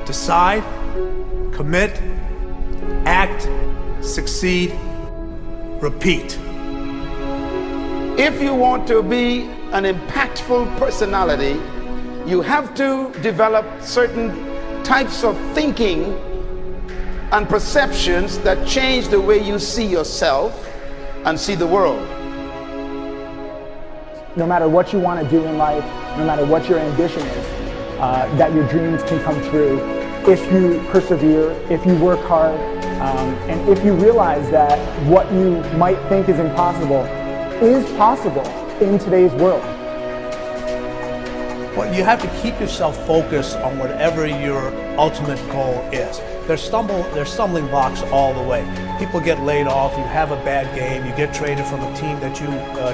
Decide, commit, act, succeed, repeat. If you want to be an impactful personality, you have to develop certain types of thinking and perceptions that change the way you see yourself and see the world. No matter what you want to do in life, no matter what your ambition is, that your dreams can come true if you persevere, if you work hard, and if you realize that what you might think is impossible is possible in today's world. Well, you have to keep yourself focused on whatever your ultimate goal is. There's stumbling blocks all the way. People get laid off, you have a bad game, you get traded from a team that you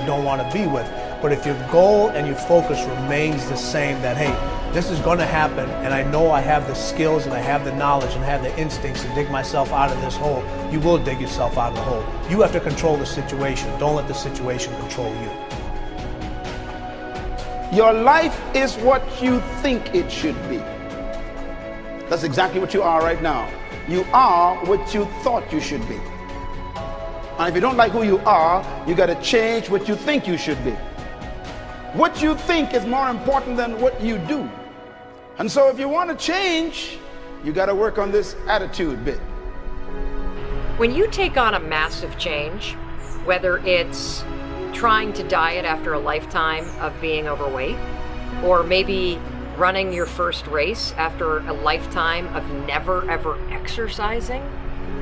don't want to be with. But if your goal and your focus remains the same, that hey, this is going to happen, and I know I have the skills and I have the knowledge and I have the instincts to dig myself out of this hole, you will dig yourself out of the hole. You have to control the situation. Don't let the situation control you. Your life is what you think it should be. That's exactly what you are right now. You are what you thought you should be. And if you don't like who you are, you got to change what you think you should be. What you think is more important than what you do. And so if you want to change, you got to work on this attitude bit. When you take on a massive change, whether it's trying to diet after a lifetime of being overweight, or maybe running your first race after a lifetime of never ever exercising,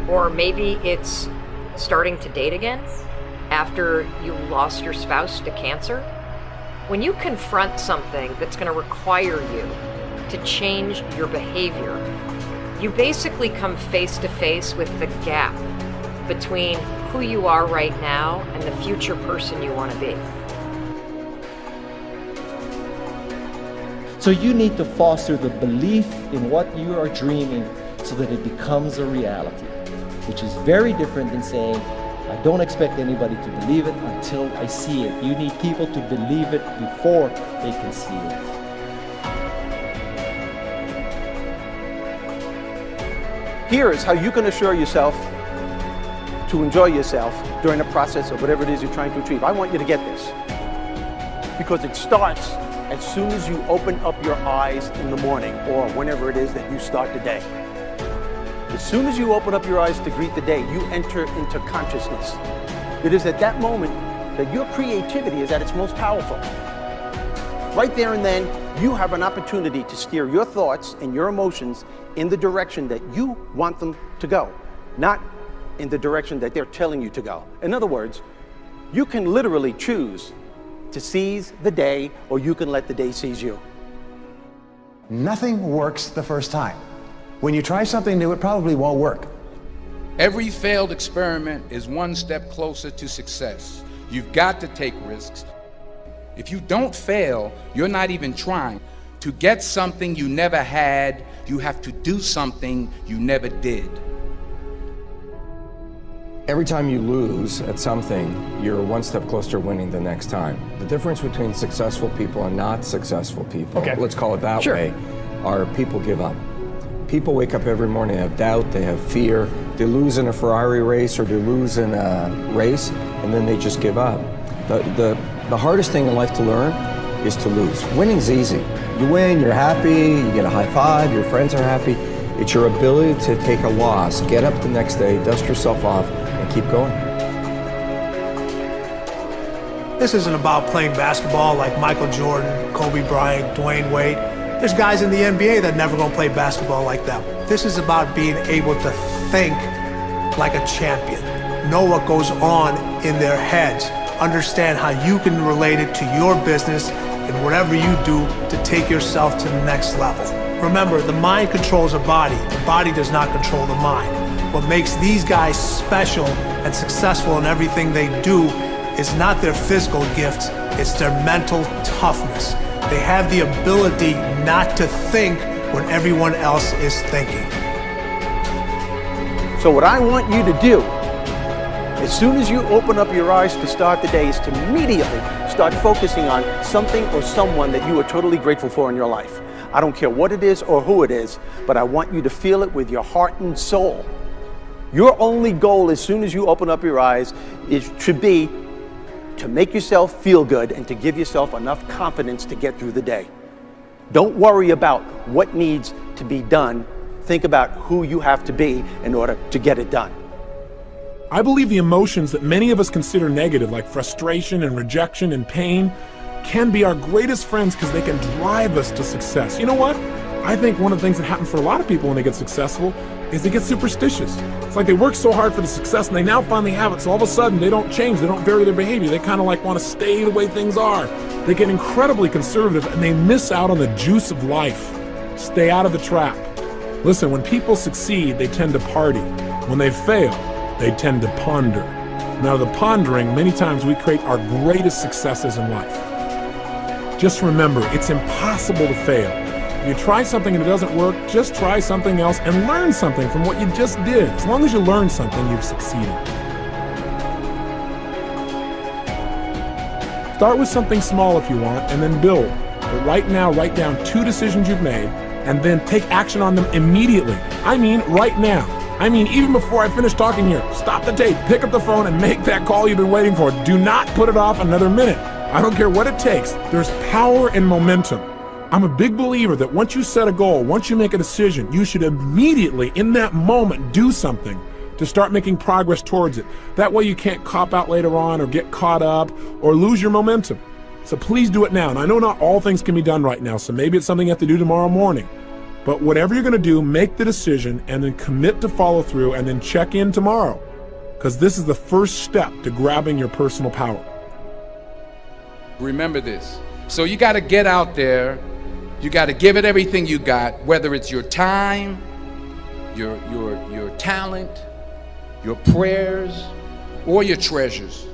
or maybe it's starting to date again after you lost your spouse to cancer, when you confront something that's going to require you to change your behavior, you basically come face to face with the gap between who you are right now and the future person you want to be. So you need to foster the belief in what you are dreaming so that it becomes a reality, which is very different than saying, I don't expect anybody to believe it until I see it. You need people to believe it before they can see it. Here is how you can assure yourself to enjoy yourself during the process of whatever it is you're trying to achieve. I want you to get this, because it starts as soon as you open up your eyes in the morning, or whenever it is that you start the day. As soon as you open up your eyes to greet the day, you enter into consciousness. It is at that moment that your creativity is at its most powerful. Right there and then, you have an opportunity to steer your thoughts and your emotions in the direction that you want them to go, not in the direction that they're telling you to go. In other words, you can literally choose to seize the day, or you can let the day seize you. Nothing works the first time. When you try something new, it probably won't work. Every failed experiment is one step closer to success. You've got to take risks. If you don't fail, you're not even trying. To get something you never had, you have to do something you never did. Every time you lose at something, you're one step closer to winning the next time. The difference between successful people and not successful people, let's call it that way, are people give up. People wake up every morning, they have doubt, they have fear, they lose in a Ferrari race or they lose in a race, and then they just give up. The hardest thing in life to learn is to lose. Winning's easy. You win, you're happy, you get a high five, your friends are happy. It's your ability to take a loss, get up the next day, dust yourself off, and keep going. This isn't about playing basketball like Michael Jordan, Kobe Bryant, Dwayne Wade. There's guys in the NBA that never gonna play basketball like them. This is about being able to think like a champion, know what goes on in their heads, understand how you can relate it to your business and whatever you do to take yourself to the next level. Remember, the mind controls the body does not control the mind. What makes these guys special and successful in everything they do is not their physical gifts, it's their mental toughness. They have the ability not to think when everyone else is thinking. So what I want you to do, as soon as you open up your eyes to start the day, is to immediately start focusing on something or someone that you are totally grateful for in your life. I don't care what it is or who it is, but I want you to feel it with your heart and soul. Your only goal as soon as you open up your eyes should be to make yourself feel good and to give yourself enough confidence to get through the day. Don't worry about what needs to be done. Think about who you have to be in order to get it done. I believe the emotions that many of us consider negative, like frustration and rejection and pain, can be our greatest friends because they can drive us to success. You know what? I think one of the things that happens for a lot of people when they get successful is they get superstitious. It's like they work so hard for the success and they now finally have it, so all of a sudden they don't change, they don't vary their behavior, they kind of like want to stay the way things are. They get incredibly conservative and they miss out on the juice of life. Stay out of the trap. Listen, when people succeed, they tend to party. When they fail, they tend to ponder. Now, the pondering, many times we create our greatest successes in life. Just remember, it's impossible to fail. If you try something and it doesn't work, just try something else and learn something from what you just did. As long as you learn something, you've succeeded. Start with something small if you want, and then build. But right now, write down 2 decisions you've made, and then take action on them immediately. I mean, right now. I mean, even before I finish talking here, stop the tape, pick up the phone, and make that call you've been waiting for. Do not put it off another minute. I don't care what it takes. There's power in momentum. I'm a big believer that once you set a goal, once you make a decision, you should immediately, in that moment, do something to start making progress towards it. That way you can't cop out later on or get caught up or lose your momentum. So please do it now. And I know not all things can be done right now, so maybe it's something you have to do tomorrow morning. But whatever you're going to do, make the decision and then commit to follow through and then check in tomorrow. Because this is the first step to grabbing your personal power. Remember this. So you got to get out there. You got to give it everything you got, whether it's your time, your talent, your prayers, or your treasures.